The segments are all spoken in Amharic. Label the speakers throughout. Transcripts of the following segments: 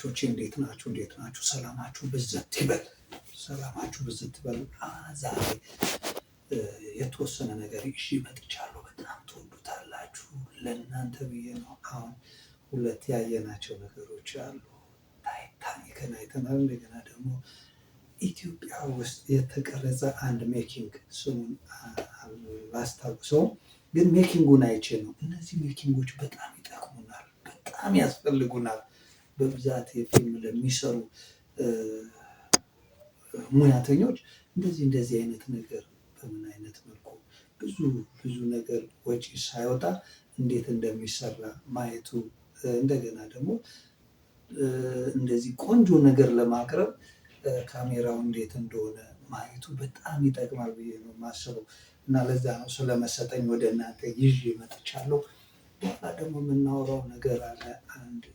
Speaker 1: ተመልካቾቼ እንዴት ናችሁ? ሰላማችሁ ብዝት ይበል። ዛሬ የተወሰነ ነገር ይዤ መጥቻለሁ። በጣም ትወዱታላችሁ። ለእናንተ ብዬ ነው። አሁን ሁለት ያየናቸው ነገሮች አሉ። ታይታኒክን አይተናል። እንደገና ደግሞ ኢትዮጵያ ውስጥ የተቀረጸ አንድ ሜኪንግ፣ ስሙን አላስታውሰውም፣ ግን ሜኪንጉን አይቼ ነው። እነዚህ ሜኪንጎች በጣም ይጠቅሙናል፣ በጣም ያስፈልጉናል። በብዛት የፊልም ለሚሰሩ ሙያተኞች እንደዚህ አይነት ነገር በምን አይነት መልኩ ብዙ ነገር ወጪ ሳይወጣ እንዴት እንደሚሰራ ማየቱ፣ እንደገና ደግሞ እንደዚህ ቆንጆ ነገር ለማቅረብ ካሜራው እንዴት እንደሆነ ማየቱ በጣም ይጠቅማል ብዬ ነው የማስበው እና ለዛ ነው ስለመሰጠኝ ወደ እናንተ ይዤ መጥቻለሁ። በኋላ ደግሞ የምናወራው ነገር አለ። አንዳንዴ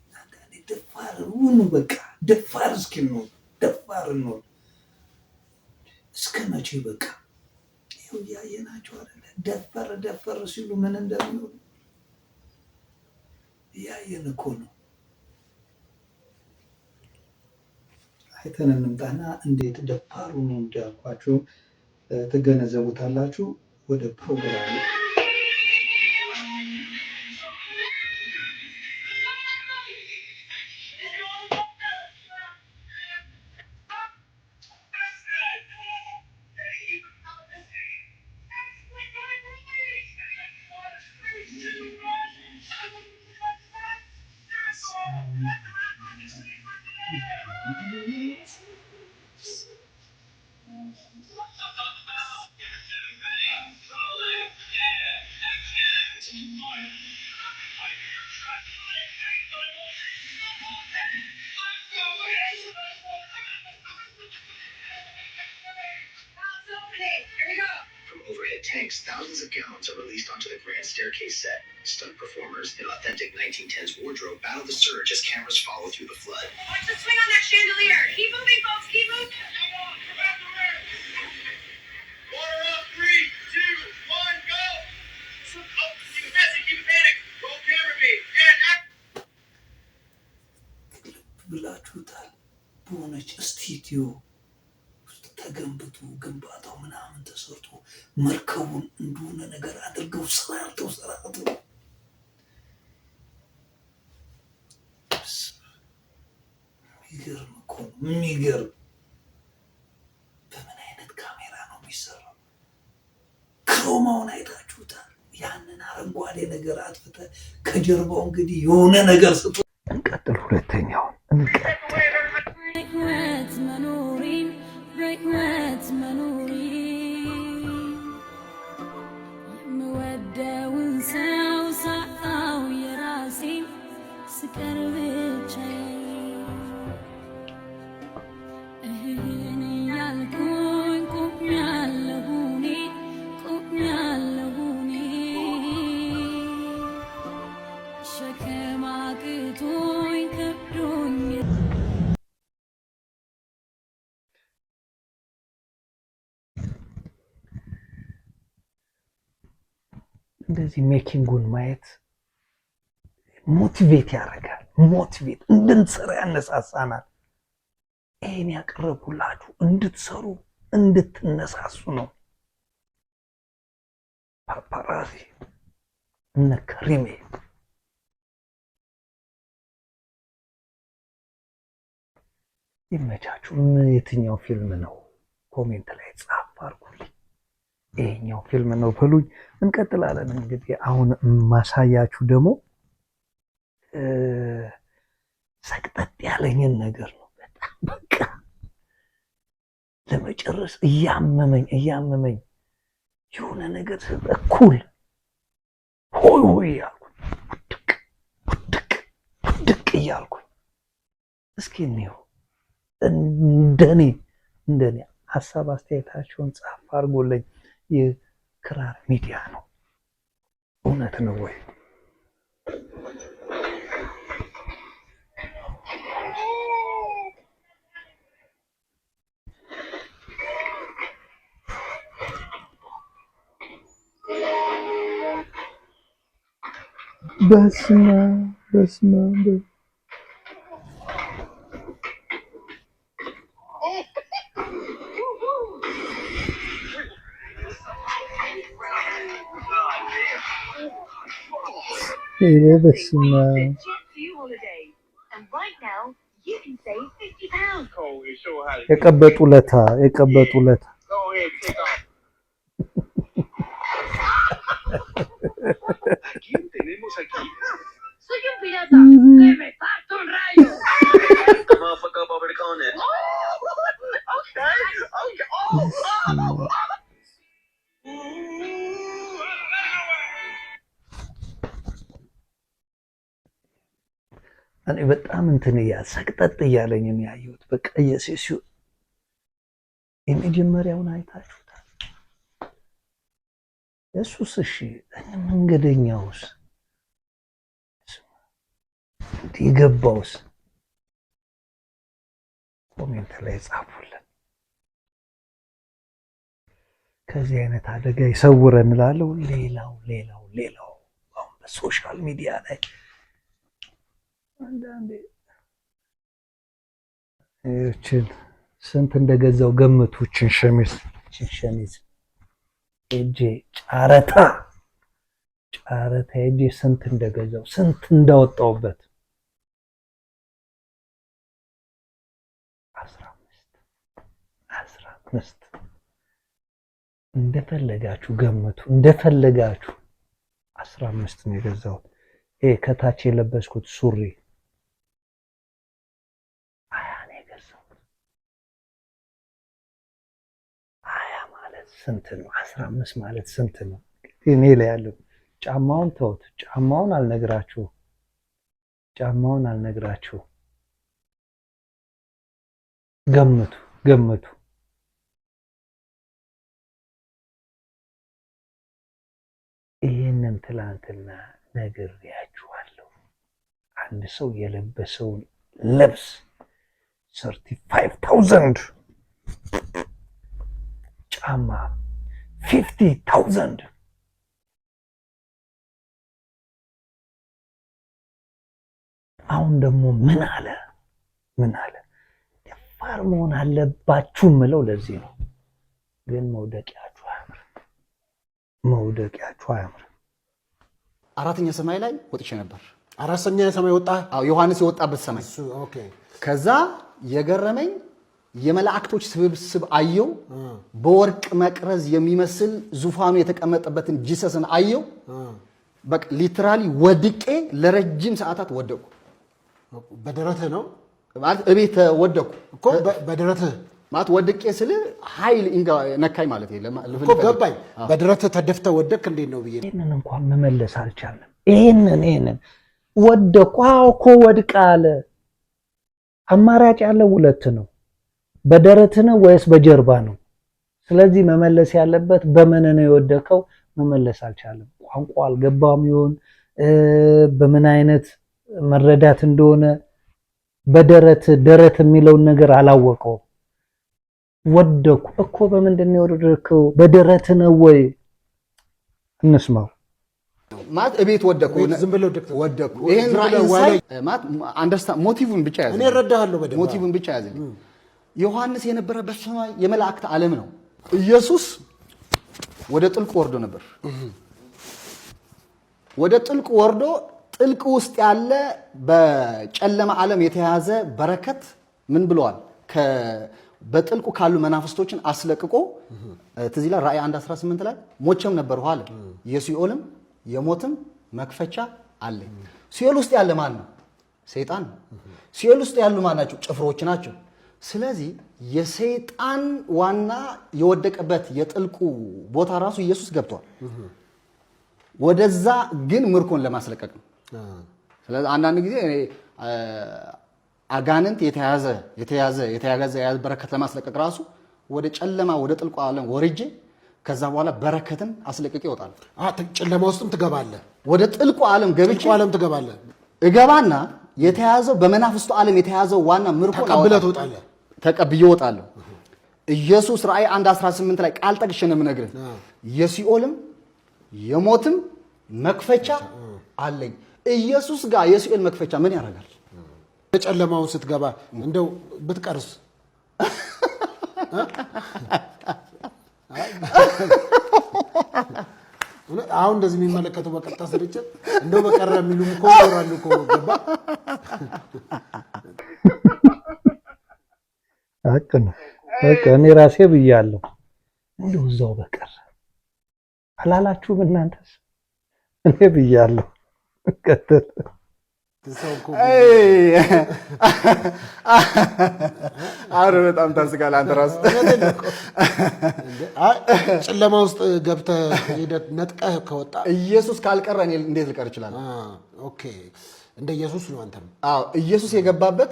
Speaker 1: ደፋር ሁኑ፣ በቃ ደፋር እስኪንሆን ደፋር እንሆን። እስከ መቼ በቃ ይኸው እያየናቸው አይደለ? ደፈር ሲሉ ምን እንደሚሆኑ እያየን እኮ ነው። አይተን እንምጣና እንዴት ደፋሩ ነው እንዳልኳችሁ ትገነዘቡታላችሁ። ወደ ፕሮግራሙ
Speaker 2: tanks, thousands of gallons are released onto the grand staircase set. Stunt performers in authentic 1910s wardrobe battle the surge as cameras follow through the flood.
Speaker 3: Watch the swing on that chandelier. Keep moving, folks. Keep moving.
Speaker 4: Water up, 3, 2, 1, go. Oh, keep it messy, keep it panic. Roll camera B and act.
Speaker 1: ብላችሁታል። በሆነች ስቱዲዮ ተገንብቶ ግንባታው ምናምን ተሰርቶ መርከቡን እንደሆነ ነገር አድርገው ሰራርተው የሚገርም እኮ ነው። የሚገርም በምን አይነት ካሜራ ነው የሚሰራው? ክሮማውን አይታችሁታል? ያንን አረንጓዴ ነገር አጥፍተ ከጀርባው እንግዲህ የሆነ ነገር ስጡ። እንቀጥል። ሁለተኛውን
Speaker 5: የምወደውን ሰው ሳጣው የራሴን ስቀር ብቻዬን እህን እያልኩኝ ቆሜያለሁ እኔ ሸክም አቅቶኝ ከብዶኝ።
Speaker 1: እንደዚህ ሜኪንጉን ማየት ሞቲቬት ያደርጋል። ሞቲቬት እንድንሰራ ያነሳሳናል። ይሄን ያቀረቡላችሁ እንድትሰሩ እንድትነሳሱ ነው። ፓፓራዚ እነ ከሪሜ ይመቻችሁ። የትኛው ፊልም ነው? ኮሜንት ላይ ጻፍ አድርጉልኝ። ይሄኛው ፊልም ነው በሉኝ። እንቀጥላለን። እንግዲህ አሁን ማሳያችሁ ደግሞ ሰቅጠጥ ያለኝን ነገር ነው። በጣም በቃ ለመጨረስ እያመመኝ የሆነ ነገር እኩል ሆይ እያልኩኝ ውድቅ እያልኩኝ እስኪ እንየው። እንደኔ ሀሳብ አስተያየታችሁን ጻፍ አድርጎልኝ። የክራር ሚዲያ ነው። እውነት ነው ወይ? በስመ አብ በስመ አብ
Speaker 3: JetView holiday. And right now, you can save £50.
Speaker 4: Cole and show her how to
Speaker 1: የቀበጡ ለታ
Speaker 4: go ahead and take off. Aquí tenemos aquí.
Speaker 3: Soy un pirata. Que me parto un rayo.
Speaker 2: The motherfucker up over the corner.
Speaker 4: Okay. Oh.
Speaker 1: እኔ በጣም እንትን ሰቅጠጥ እያለኝ ነው ያየሁት። በቃ የሴሲው የመጀመሪያውን አይታችሁታል። እሱስ እሺ መንገደኛውስ የገባውስ ኮሜንት ላይ ጻፉልን። ከዚህ አይነት አደጋ ይሰውረን እላለሁ። ሌላው አሁን በሶሻል ሚዲያ ላይ አንዳንዴ እቺን ስንት እንደገዛው ገምቱችን ሸሚዝ እጄ ጫረታ እጄ ስንት እንደገዛው ስንት እንዳወጣውበት 15 እንደፈለጋችሁ ገምቱ እንደፈለጋችሁ 15 ነው የገዛሁት። ከታች የለበስኩት ሱሪ ስንት ነው? 15 ማለት ስንት ነው? እኔ ላይ ያለው ጫማውን ተውት። ጫማውን አልነግራችሁ ገምቱ። ይሄንን ትላንትና ነግሬያችኋለሁ። አንድ ሰው የለበሰውን ልብስ 35,000 ጫማ 50,000 አሁን ደግሞ ምን አለ ደፋር መሆን አለባችሁ ምለው ለዚህ ነው። ግን መውደቂያችሁ አያምርም።
Speaker 6: አራተኛ ሰማይ ላይ ወጥቼ ነበር።
Speaker 7: አራተኛ ሰማይ ወጣ?
Speaker 6: አዎ ዮሐንስ የወጣበት ሰማይ።
Speaker 7: ኦኬ።
Speaker 6: ከዛ የገረመኝ የመላእክቶች ስብስብ አየው። በወርቅ መቅረዝ የሚመስል ዙፋኑ የተቀመጠበትን ጂሰስን አየው። በቃ ሊትራሊ ወድቄ ለረጅም ሰዓታት ወደቁ።
Speaker 7: በደረትህ ነው
Speaker 6: ማለት እቤት ወደቁ
Speaker 7: እኮ በደረትህ
Speaker 6: ማለት ወድቄ ስለ ኃይል ነካኝ ማለት የለም
Speaker 7: እኮ ገባኝ። በደረትህ ተደፍተህ ወደቅ እንዴት ነው ብዬ
Speaker 1: ይሄንን እንኳን መመለስ አልቻለም። ይሄንን ወደቁ እኮ ወድቃ አለ። አማራጭ ያለው ሁለት ነው። በደረት ነው ወይስ በጀርባ ነው? ስለዚህ መመለስ ያለበት በምን ነው የወደቀው? መመለስ አልቻለም። ቋንቋ አልገባም ይሆን በምን አይነት መረዳት እንደሆነ ደረት የሚለውን ነገር አላወቀው። ወደቁ እኮ በምንድን ነው የወደቀው? በደረት ነው ወይ? እንስማው።
Speaker 6: ማለት እቤት ወደቁ
Speaker 7: ዝም ብለው
Speaker 6: ወደቁ። ይሄን ራእይ ማለት አንደርስታንድ ሞቲቭን ብቻ ያዘ።
Speaker 7: እኔ እረዳሃለሁ በደንብ
Speaker 6: ሞቲቭን ብቻ ያዘ። ዮሐንስ የነበረበት ሰማይ የመላእክት ዓለም ነው። ኢየሱስ ወደ ጥልቁ ወርዶ ነበር። ወደ ጥልቁ ወርዶ ጥልቁ ውስጥ ያለ በጨለማ ዓለም የተያዘ በረከት ምን ብለዋል? በጥልቁ ካሉ መናፍስቶችን አስለቅቆ ትዝ ይላል ራእይ 1:18 ላይ ሞቼም ነበር አለ። የሲኦልም የሞትም መክፈቻ አለኝ። ሲኦል ውስጥ ያለ ማን ነው? ሰይጣን። ሲኦል ውስጥ ያሉ ማን ናቸው? ጭፍሮች ናቸው። ስለዚህ የሰይጣን ዋና የወደቀበት የጥልቁ ቦታ ራሱ ኢየሱስ ገብቷል። ወደዛ ግን ምርኮን ለማስለቀቅ ነው። ስለዚህ አንዳንድ ጊዜ አጋንንት የተያዘ በረከት ለማስለቀቅ ራሱ ወደ ጨለማ ወደ ጥልቁ ዓለም ወርጄ ከዛ በኋላ በረከትን አስለቅቄ ይወጣል።
Speaker 7: ጨለማ ውስጥም ትገባለህ።
Speaker 6: ወደ ጥልቁ ዓለም ገብቼ
Speaker 7: ትገባለህ።
Speaker 6: እገባና የተያዘው በመናፍስቱ ዓለም የተያዘው ዋና ምርኮን
Speaker 7: ተቀብለህ ትወጣለህ።
Speaker 6: ተቀብዬ እወጣለሁ። ኢየሱስ ራእይ 1:18 ላይ ቃል ጠቅሼ ነው የምነግርህ። የሲኦልም የሞትም መክፈቻ አለኝ። ኢየሱስ ጋር የሲኦል መክፈቻ ምን ያደርጋል?
Speaker 7: ጨለማውን ስትገባ እንደው ብትቀርስ አሁን እንደዚህ የሚመለከቱ በቀጥታ ስርጭት እንደው በቀረ የሚሉም እኮ ይኖራሉ እኮ ገባ።
Speaker 8: በቃ እኔ ራሴ ብያለሁ እንደው እዛው በቀረ አላላችሁም እናንተስ? እኔ ብያለሁ። ቀጥል።
Speaker 6: አረ በጣም ታስቃለህ አንተ ራስህ።
Speaker 7: ጨለማ ውስጥ ገብተህ ሄደህ ነጥቀህ ከወጣ
Speaker 6: ኢየሱስ ካልቀረ እኔ እንዴት ልቀር እችላለሁ?
Speaker 7: ኦኬ እንደ ኢየሱስ ነው አንተም።
Speaker 6: አዎ ኢየሱስ የገባበት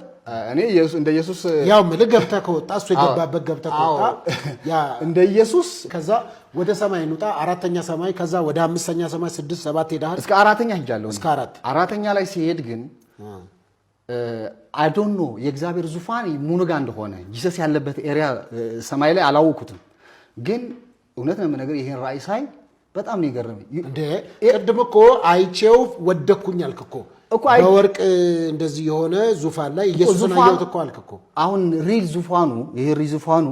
Speaker 6: እኔ እንደ ኢየሱስ
Speaker 7: ያው ምልህ ገብተህ ከወጣ እሱ የገባበት ገብተህ ከወጣ ያ
Speaker 6: እንደ ኢየሱስ
Speaker 7: ከዛ ወደ ሰማይ እንውጣ፣ አራተኛ ሰማይ፣ ከዛ ወደ አምስተኛ ሰማይ 6 7 ሄደሃል።
Speaker 6: እስከ አራተኛ ሄጃለሁ።
Speaker 7: እስከ
Speaker 6: አራተኛ ላይ ሲሄድ ግን አይ ዶንት ኖ የእግዚአብሔር ዙፋን ምኑ ጋር እንደሆነ ጂሰስ ያለበት ኤሪያ ሰማይ ላይ አላወኩትም። ግን እውነት ነው የምነግርህ ይሄን ራእይ ሳይ በጣም ነው የገረመኝ።
Speaker 7: እንደ ቅድም እኮ አይቼው ወደኩኝ አልክ እኮ በወርቅ እንደዚህ የሆነ ዙፋን ላይ ኢየሱስን አየሁት እኮ አልክ እኮ።
Speaker 6: አሁን ሪል ዙፋኑ ይሄ ሪል ዙፋኑ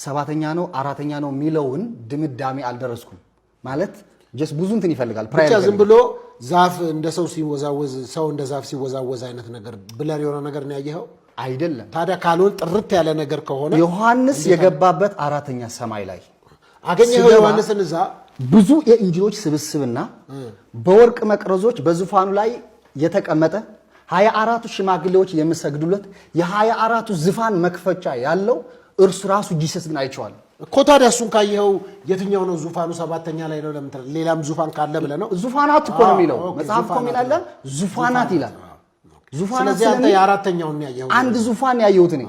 Speaker 6: ሰባተኛ ነው አራተኛ ነው የሚለውን ድምዳሜ አልደረስኩም። ማለት ጀስት ብዙ እንትን ይፈልጋል።
Speaker 7: ብቻ ዝም ብሎ ዛፍ እንደ ሰው ሲወዛወዝ ሰው እንደ ዛፍ ሲወዛወዝ አይነት ነገር ብለር የሆነ ነገር ነው ያየኸው
Speaker 6: አይደለም?
Speaker 7: ታዲያ ካልሆን ጥርት ያለ ነገር ከሆነ
Speaker 6: ዮሐንስ የገባበት አራተኛ ሰማይ ላይ
Speaker 7: አገኘኸው? ዮሐንስን እዛ
Speaker 6: ብዙ የእንጂሎች ስብስብና በወርቅ መቅረዞች በዙፋኑ ላይ የተቀመጠ 24ቱ ሽማግሌዎች የሚሰግዱለት የ24ቱ ዙፋን መክፈቻ ያለው እርሱ ራሱ ጂሰስ ግን አይቼዋለሁ
Speaker 7: እኮ። ታዲያ እሱን ካየኸው የትኛው ነው ዙፋኑ? ሰባተኛ ላይ ነው ለምን? ሌላም ዙፋን ካለ ብለህ ነው?
Speaker 6: ዙፋናት እኮ ነው የሚለው መጽሐፍ እኮ የሚላል ዙፋናት ይላል። ዙፋናት
Speaker 7: ስለዚህ አንተ የአራተኛውን ያየኸው
Speaker 6: አንድ ዙፋን ያየሁት እኔ።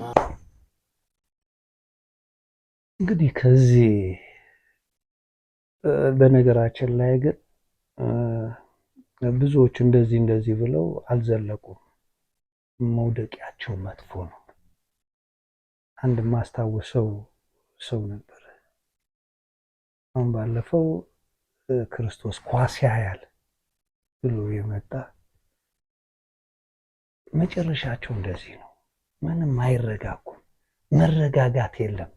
Speaker 8: እንግዲህ ከዚህ በነገራችን ላይ ግን ብዙዎች እንደዚህ ብለው አልዘለቁም። መውደቂያቸው መጥፎ ነው። አንድ ማስታወሰው ሰው ነበር። አሁን ባለፈው ክርስቶስ ኳስ ያያል ብሎ የመጣ መጨረሻቸው እንደዚህ ነው። ምንም አይረጋጉም። መረጋጋት የለም።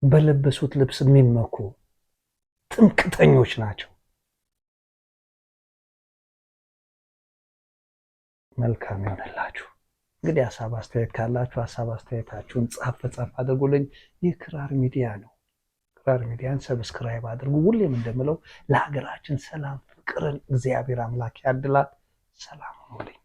Speaker 8: በለበሱት ልብስ የሚመኩ ትምክተኞች ናቸው። መልካም ይሆንላችሁ። እንግዲህ ሀሳብ አስተያየት ካላችሁ ሀሳብ አስተያየታችሁን ጻፍ አድርጉልኝ። ይህ ክራር ሚዲያ ነው። ክራር ሚዲያን ሰብስክራይብ አድርጉ። ሁሌም እንደምለው ለሀገራችን ሰላም፣ ፍቅርን እግዚአብሔር አምላክ ያድላት። ሰላም ሁኑልኝ።